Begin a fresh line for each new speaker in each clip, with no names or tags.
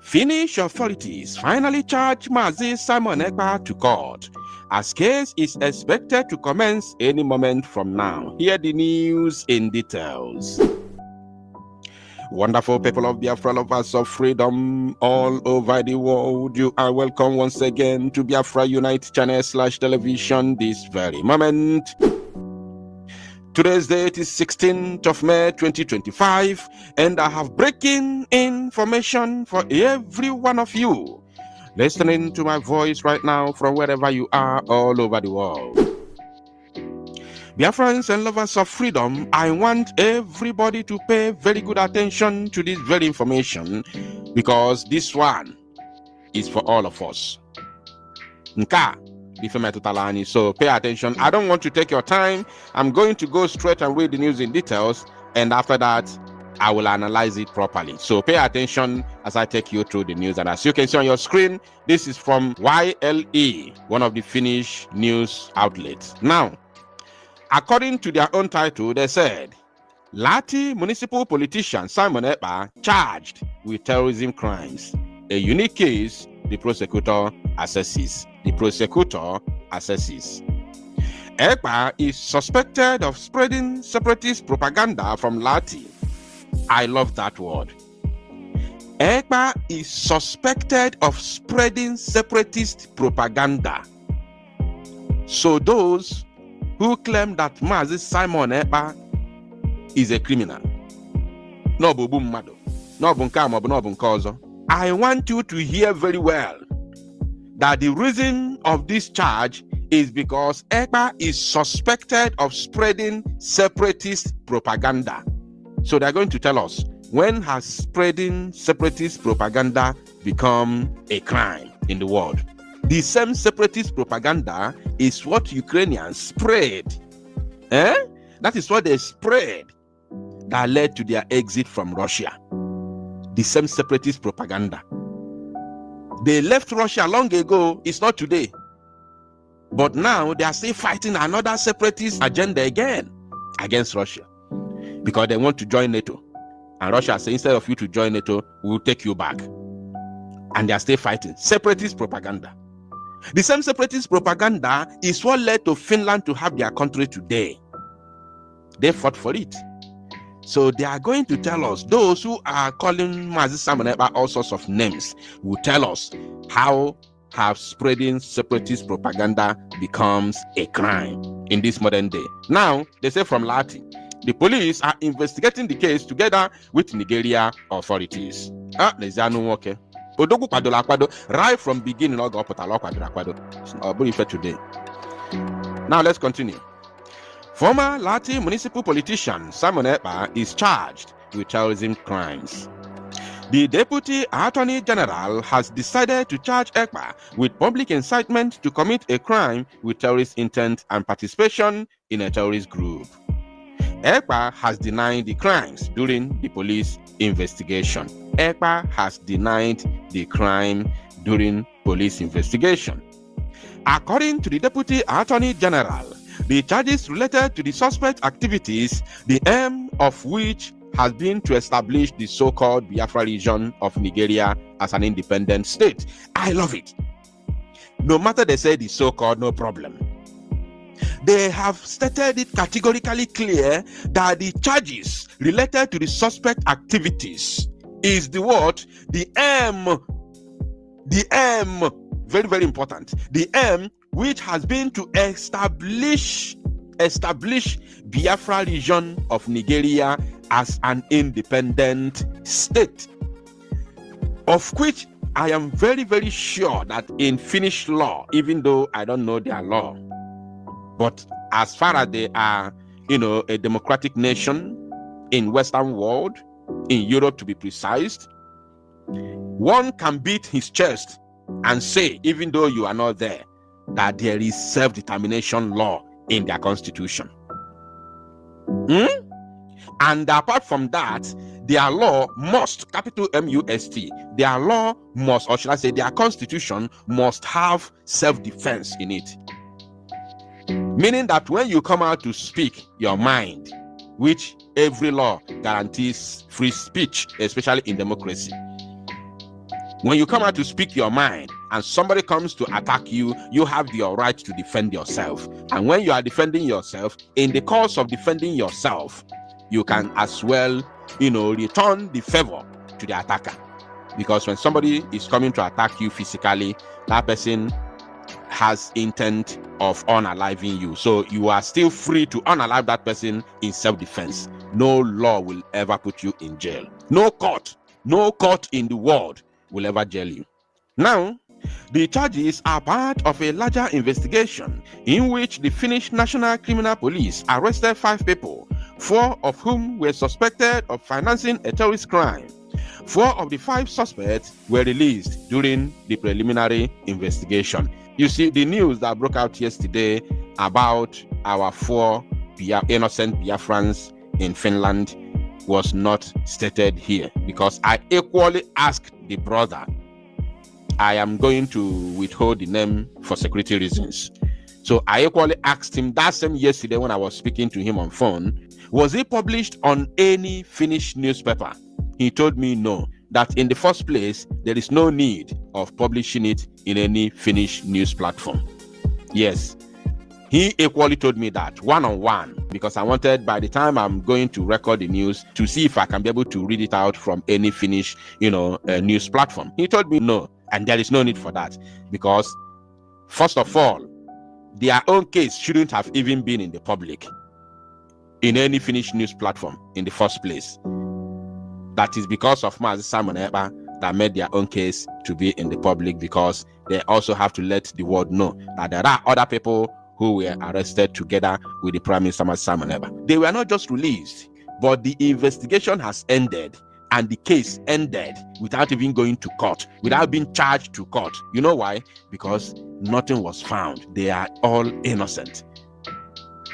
Finnish authorities finally charged Mazi Simon Ekpa to court, as case is expected to commence any moment from now. Hear the news in details. Wonderful people of Biafra, lovers of freedom all over the world, you are welcome once again to Biafra Unite channel /television this very moment. Today's date is 16th of May 2025, and I have breaking information for every one of you listening to my voice right now from wherever you are all over the world. Dear friends and lovers of freedom, I want everybody to pay very good attention to this very information, because this one is for all of us. So pay attention. I don't want to take your time. I'm going to go straight and read the news in details, and after that I will analyze it properly. So pay attention as I take you through the news. And as you can see on your screen, this is from YLE, one of the Finnish news outlets. Now, according to their own title, they said, Lahti municipal politician Simon Ekpa charged with terrorism crimes. A unique case, the prosecutor assesses. Ekpa is suspected of spreading separatist propaganda from Lahti. I love that word. Ekpa is suspected of spreading separatist propaganda. So those who claim that Mazi Simon Ekpa is a criminal, I want you to hear very well that the reason of this charge is because Ekpa is suspected of spreading separatist propaganda. So they're going to tell us, when has spreading separatist propaganda become a crime in the world? The same separatist propaganda is what Ukrainians spread. That is what they spread that led to their exit from Russia. The same separatist propaganda. They left Russia long ago. It's not today. But now they are still fighting another separatist agenda again against Russia, because they want to join NATO. And Russia says, instead of you to join NATO, we'll take you back. And they are still fighting separatist propaganda. The same separatist propaganda is what led to Finland to have their country today. They fought for it. So they are going to tell us, those who are calling Mazi Simon Ekpa all sorts of names will tell us how have spreading separatist propaganda becomes a crime in this modern day. Now, they say from Lahti, the police are investigating the case together with Nigeria authorities. Right from beginning, today. Now let's continue. Former Lahti municipal politician Simon Ekpa is charged with terrorism crimes. The Deputy Attorney General has decided to charge Ekpa with public incitement to commit a crime with terrorist intent and participation in a terrorist group. Ekpa has denied the crimes during the police investigation. Ekpa has denied the crime during police investigation. According to the Deputy Attorney General, the charges related to the suspect activities, the aim of which has been to establish the so-called Biafra region of Nigeria as an independent state. I love it. No matter they say the so-called, no problem. They have stated it categorically clear that the charges related to the suspect activities is the what? The aim, very, very important. The aim which has been to establish Biafra region of Nigeria as an independent state, of which I am very, very sure that in Finnish law, even though I don't know their law, but as far as they are, a democratic nation in Western world, in Europe to be precise, one can beat his chest and say, even though you are not there, that there is self-determination law in their constitution. And apart from that, their law must, capital M-U-S-T, their law must, or should I say their constitution must have self-defense in it. Meaning that when you come out to speak your mind, which every law guarantees free speech, especially in democracy, When you come out to speak your mind and somebody comes to attack you, you have the right to defend yourself. And when you are defending yourself, in the course of defending yourself, you can as well, return the favor to the attacker. Because when somebody is coming to attack you physically, that person has intent of unaliving you. So you are still free to unalive that person in self-defense. No law will ever put you in jail. No court in the world will ever jail you. Now, the charges are part of a larger investigation in which the Finnish National Criminal Police arrested 5 people, 4 of whom were suspected of financing a terrorist crime. 4 of the 5 suspects were released during the preliminary investigation. You see, the news that broke out yesterday about our 4 innocent Biafrans in Finland was not stated here, because I equally asked the brother. I am going to withhold the name for security reasons. So I equally asked him that same yesterday when I was speaking to him on phone, was it published on any Finnish newspaper? He told me no, that in the first place, there is no need of publishing it in any Finnish news platform. Yes, he equally told me that one-on-one, because I wanted, by the time I'm going to record the news, to see if I can be able to read it out from any Finnish, news platform. He told me no, and there is no need for that, because first of all, their own case shouldn't have even been in the public, in any Finnish news platform in the first place. That is because of Mazi Simon Ekpa that made their own case to be in the public, because they also have to let the world know that there are other people who were arrested together with the Prime Minister Mazi Simon Ekpa. They were not just released, but the investigation has ended and the case ended without even going to court, without being charged to court. You know why? Because nothing was found. They are all innocent.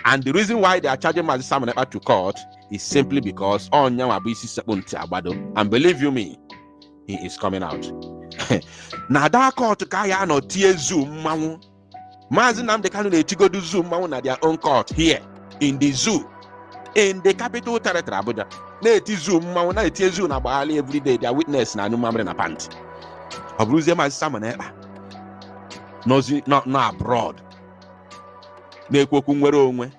And the reason why they are charging Mazi Simon Ekpa to court is simply because and believe you me, he is coming out. Now that court kaya no tie Zoom mawu. Mazi Nnamdi Kanu na do Zoom mawu na their own court here in the zoo, in the capital territory Abuja. Na eti Zoom mawu na eti Zoom na bahali every day. Their witness na numamre na pant. Obruze Mazi Simon Ekpa. No abroad. Na ekwoku nwere onwe.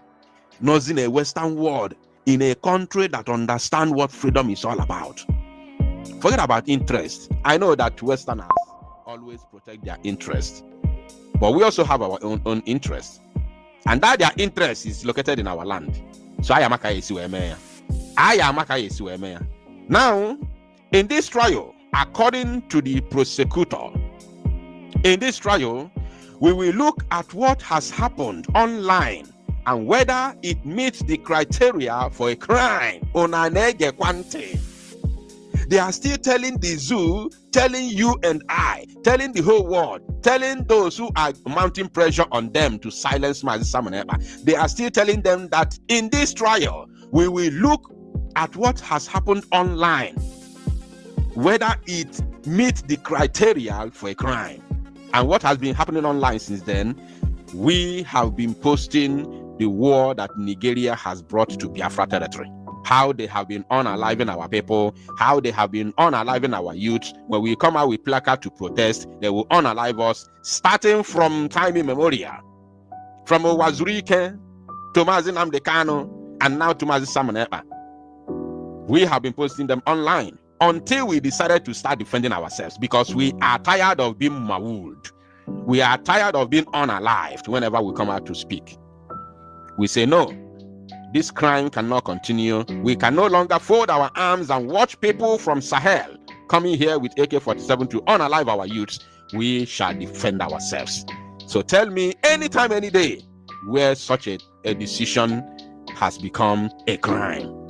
Nozi in a Western world, in a country that understands what freedom is all about. Forget about interest. I know that Westerners always protect their interest, but we also have our own interest, and that their interest is located in our land. So I am now in this trial, according to the prosecutor, in this trial, we will look at what has happened online and whether it meets the criteria for a crime. They are still telling the zoo, telling you and I, telling the whole world, telling those who are mounting pressure on them to silence Mazi Simon Ekpa. They are still telling them that in this trial, we will look at what has happened online, whether it meets the criteria for a crime. And what has been happening online since then, we have been posting the war that Nigeria has brought to Biafra territory. How they have been unaliving our people, how they have been unaliving our youth. When we come out with placard to protest, they will unalive us, starting from time immemorial. From Owazurike to Mazi Nnamdi Kanu, and now to Mazi Simon Ekpa. We have been posting them online until we decided to start defending ourselves, because we are tired of being mauled. We are tired of being unalived whenever we come out to speak. We say, no, this crime cannot continue. We can no longer fold our arms and watch people from Sahel coming here with AK-47 to unalive our youths. We shall defend ourselves. So tell me anytime, any day, where such a decision has become a crime.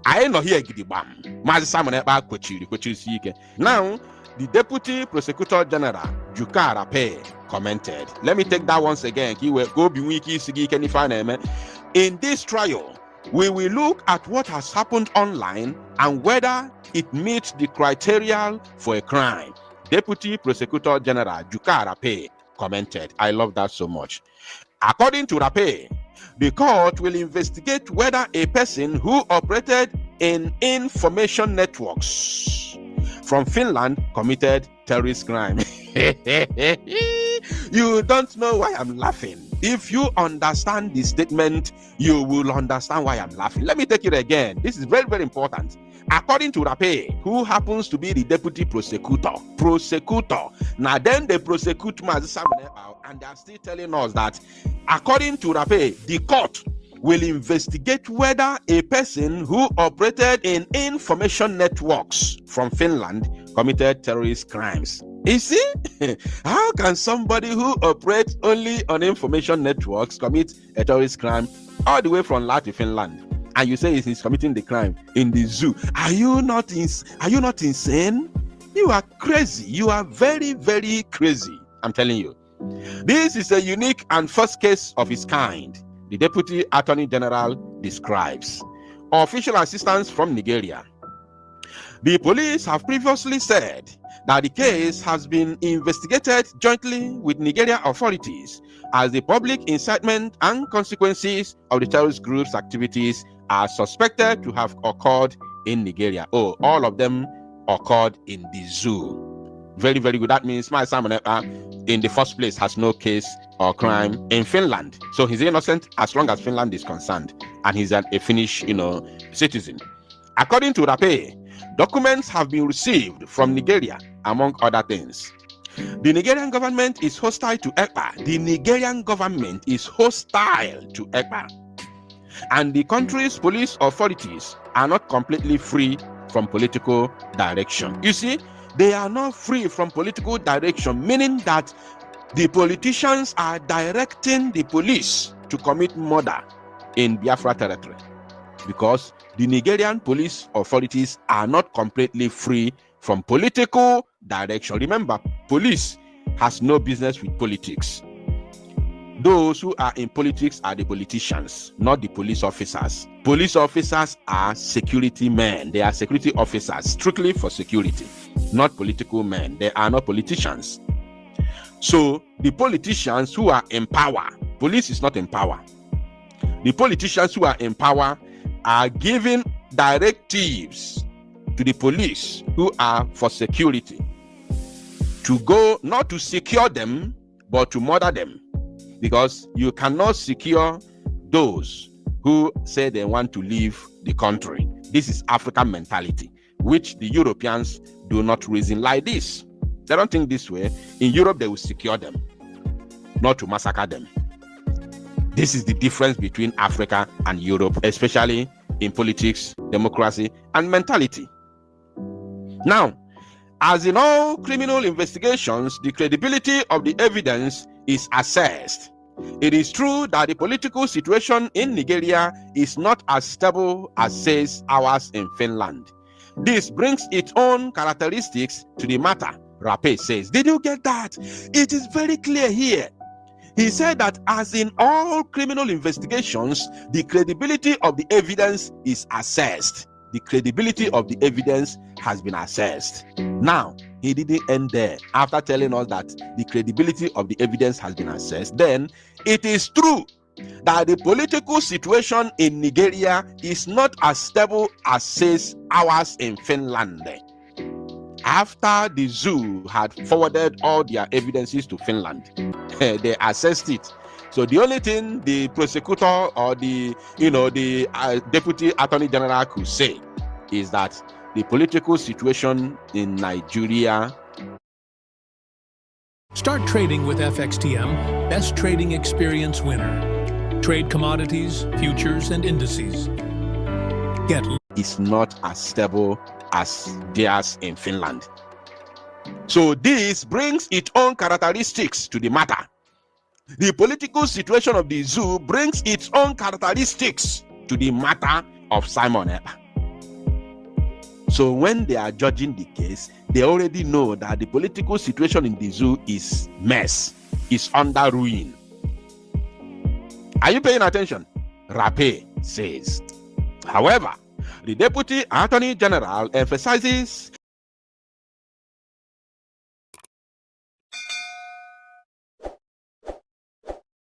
I ain't not here Gidibam. Mazi Simon Ekpa kwechiri. Now, the Deputy Prosecutor General, Judgement, commented. Let me take that once again. In this trial, we will look at what has happened online and whether it meets the criteria for a crime. Deputy Prosecutor General Judgement commented. I love that so much. According to Rape, the court will investigate whether a person who operated in information networks from Finland committed terrorist crime. You don't know why I'm laughing. If you understand the statement, you will understand why I'm laughing. Let me take it again. This is very, very important. According to Rape, who happens to be the deputy prosecutor, now then they prosecute Mazi, and they are still telling us that according to Rape, the court will investigate whether a person who operated in information networks from Finland committed terrorist crimes. You see, how can somebody who operates only on information networks commit a terrorist crime all the way from La to Finland? And you say he's committing the crime in the zoo. Are you not insane? You are crazy. You are very, very crazy. I'm telling you. This is a unique and first case of its kind, the Deputy Attorney General describes. Official assistance from Nigeria. The police have previously said that the case has been investigated jointly with Nigerian authorities as the public incitement and consequences of the terrorist group's activities are suspected to have occurred in Nigeria. Oh, all of them occurred in the zoo. Very, very good. That means my Simon in the first place has no case or crime in Finland. So he's innocent as long as Finland is concerned, and he's a Finnish, citizen. According to Rape, documents have been received from Nigeria, among other things. The Nigerian government is hostile to Ekpa. The Nigerian government is hostile to Ekpa. And the country's police authorities are not completely free from political direction. You see, they are not free from political direction, meaning that the politicians are directing the police to commit murder in Biafra territory, because the Nigerian police authorities are not completely free from political direction. Remember, police has no business with politics. Those who are in politics are the politicians, not the police officers. Police officers are security men. They are security officers strictly for security, not political men. They are not politicians. So the politicians who are in power, police is not in power. The politicians who are in power are giving directives to the police who are for security to go, not to secure them, but to murder them. Because you cannot secure those who say they want to leave the country. This is African mentality, which the Europeans do not reason like this. They don't think this way. In Europe, they will secure them, not to massacre them. This is the difference between Africa and Europe, especially in politics, democracy, and mentality. Now, as in all criminal investigations, the credibility of the evidence is assessed. It is true that the political situation in Nigeria is not as stable as says ours in Finland. This brings its own characteristics to the matter, Rape says. Did you get that? It is very clear here. He said that as in all criminal investigations, the credibility of the evidence is assessed. The credibility of the evidence has been assessed. Now, he didn't end there. After telling us that the credibility of the evidence has been assessed, then it is true that the political situation in Nigeria is not as stable as says ours in Finland. After the zoo had forwarded all their evidences to Finland, they assessed it. So the only thing the prosecutor or the deputy attorney general could say is that the political situation in Nigeria.
Start trading with FXTM, best trading experience winner. Trade commodities, futures, and indices.
Is not as stable as theirs in Finland. So this brings its own characteristics to the matter. The political situation of the zoo brings its own characteristics to the matter of Simon Ekpa. So when they are judging the case, they already know that the political situation in the zoo is mess, is under ruin. Are you paying attention? Rape says. However, the Deputy Attorney General emphasizes